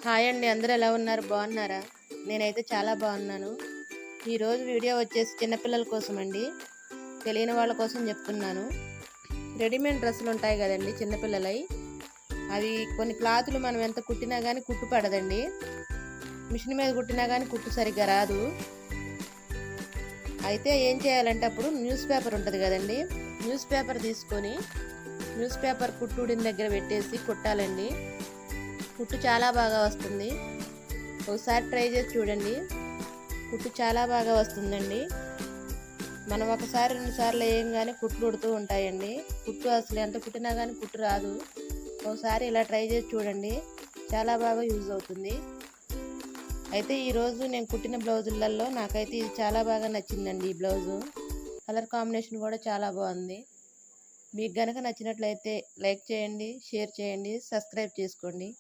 Hi అండి, అందరూ ఎలా ఉన్నారు? బాగున్నారా? నేనైతే చాలా బాగున్నాను. ఈరోజు వీడియో వచ్చేసి చిన్నపిల్లల కోసం అండి. తెలియని వాళ్ళ కోసం చెప్తున్నాను. రెడీమేడ్ డ్రెస్సులు ఉంటాయి కదండి చిన్నపిల్లలై, అవి కొన్ని క్లాతులు మనం ఎంత కుట్టినా కానీ కుట్టు పడదండి. మిషన్ మీద కుట్టినా కానీ కుట్టు సరిగ్గా రాదు. అయితే ఏం చేయాలంటే అప్పుడు న్యూస్ పేపర్ ఉంటుంది కదండి, న్యూస్ పేపర్ తీసుకొని న్యూస్ పేపర్ కుట్టుడిన దగ్గర పెట్టేసి కుట్టాలండి. కుట్టు చాలా బాగా వస్తుంది. ఒకసారి ట్రై చేసి చూడండి. కుట్టు చాలా బాగా వస్తుందండి. మనం ఒకసారి 2 సార్లు వేయంగానే కుట్లు ఉడుతూ ఉంటాయండి. కుట్టు అసలు ఎంత కుట్టినా కానీ కుట్టు రాదు. ఒకసారి ఇలా ట్రై చేసి చూడండి, చాలా బాగా యూజ్ అవుతుంది. అయితే ఈరోజు నేను కుట్టిన బ్లౌజులలో నాకైతే ఇది చాలా బాగా నచ్చిందండి. ఈ బ్లౌజు కలర్ కాంబినేషన్ కూడా చాలా బాగుంది. మీకు గనక నచ్చినట్లయితే లైక్ చేయండి, షేర్ చేయండి, సబ్స్క్రైబ్ చేసుకోండి.